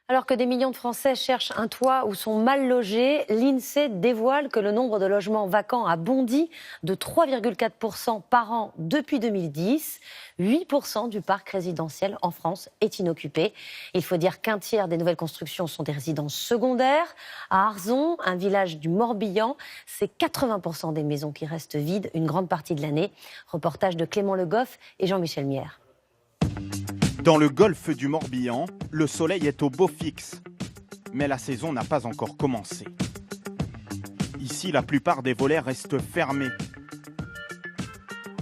Alors que des millions de Français cherchent un toit ou sont mal logés, l'INSEE dévoile que le nombre de logements vacants a bondi de 3,4% par an depuis 2010. 8% du parc résidentiel en France est inoccupé. Il faut dire qu'un tiers des nouvelles constructions sont des résidences secondaires. À Arzon, un village du Morbihan, c'est 80% des maisons qui restent vides une grande partie de l'année. Reportage de Clément Le Goff et Jean-Michel Mière. Dans le golfe du Morbihan, le soleil est au beau fixe. Mais la saison n'a pas encore commencé. Ici, la plupart des volets restent fermés.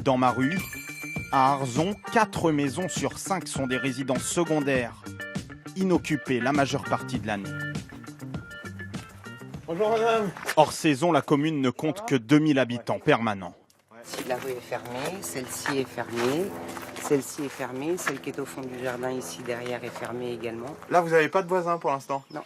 Dans ma rue, à Arzon, 4 maisons sur 5 sont des résidences secondaires, inoccupées la majeure partie de l'année. Bonjour madame. Hors saison, la commune ne compte que 2000 habitants permanents. Si la rue est fermée, celle-ci est fermée. Celle-ci est fermée, celle qui est au fond du jardin ici derrière est fermée également. Là, vous n'avez pas de voisins pour l'instant? Non,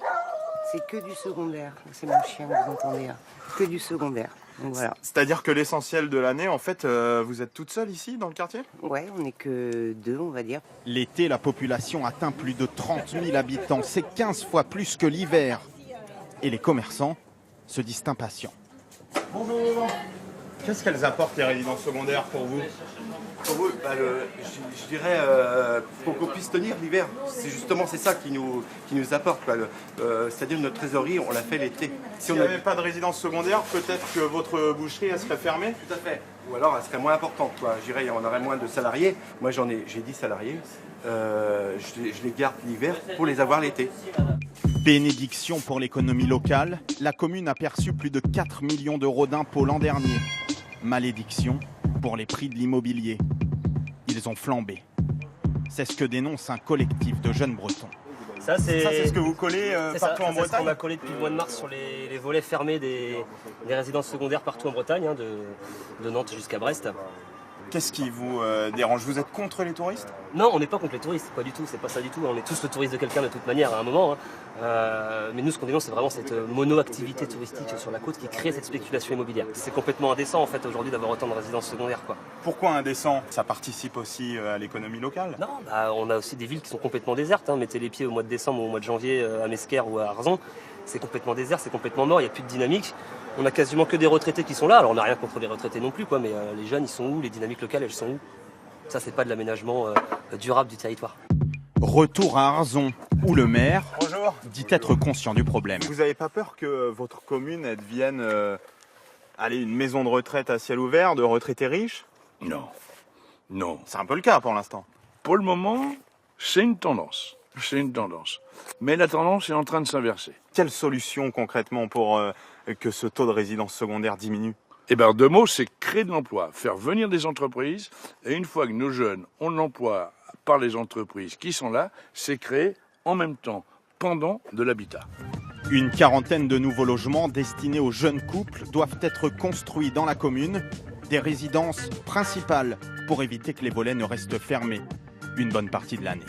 c'est que du secondaire. C'est mon chien que vous entendez là. Que du secondaire. Donc voilà. C'est-à-dire que l'essentiel de l'année, en fait, vous êtes toute seule ici dans le quartier? Ouais, on n'est que 2, on va dire. L'été, la population atteint plus de 30 000 habitants. C'est 15 fois plus que l'hiver. Et les commerçants se disent impatients. Bonjour. Qu'est-ce qu'elles apportent les résidences secondaires pour vous? Pour vous, je dirais pour qu'on puisse tenir l'hiver. C'est justement ça qui nous apporte. C'est-à-dire notre trésorerie, on l'a fait l'été. Si on n'avait pas de résidence secondaire, peut-être que votre boucherie elle serait fermée? Tout à fait. Ou alors elle serait moins importante. Je dirais on aurait moins de salariés. Moi j'ai 10 salariés. Je les garde l'hiver pour les avoir l'été. Bénédiction pour l'économie locale, la commune a perçu plus de 4 millions d'euros d'impôts l'an dernier. Malédiction pour les prix de l'immobilier. Ils ont flambé. C'est ce que dénonce un collectif de jeunes Bretons. Ça, c'est ce que vous collez partout en Bretagne. C'est ce qu'on a Bretagne? collé depuis le mois de mars sur les volets fermés des résidences secondaires partout en Bretagne, de Nantes jusqu'à Brest. Qu'est-ce qui vous dérange? Vous êtes contre les touristes? Non, on n'est pas contre les touristes, pas du tout, c'est pas ça du tout. On est tous le touriste de quelqu'un de toute manière à un moment. Mais nous, ce qu'on dénonce, c'est vraiment cette mono-activité touristique sur la côte qui crée cette spéculation immobilière. C'est complètement indécent en fait aujourd'hui d'avoir autant de résidences secondaires, quoi. Pourquoi indécent? Ça participe aussi à l'économie locale? Non, on a aussi des villes qui sont complètement désertes. Mettez les pieds au mois de décembre ou au mois de janvier à Mesquer ou à Arzon. C'est complètement désert, c'est complètement mort, il n'y a plus de dynamique. On a quasiment que des retraités qui sont là. Alors on n'a rien contre les retraités non plus, mais les jeunes, ils sont où? Les dynamiques locales, elles sont où? Ça, c'est pas de l'aménagement durable du territoire. Retour à Arzon, où le maire Bonjour. dit être conscient du problème. Vous n'avez pas peur que votre commune elle devienne une maison de retraite à ciel ouvert de retraités riches? Non, non. C'est un peu le cas pour l'instant. Pour le moment, c'est une tendance. C'est une tendance. Mais la tendance est en train de s'inverser. Quelle solution concrètement pour que ce taux de résidence secondaire diminue? Eh bien, 2 mots, c'est créer de l'emploi, faire venir des entreprises. Et une fois que nos jeunes ont de l'emploi par les entreprises qui sont là, c'est créer en même temps, pendant de l'habitat. Une quarantaine de nouveaux logements destinés aux jeunes couples doivent être construits dans la commune, des résidences principales pour éviter que les volets ne restent fermés une bonne partie de l'année.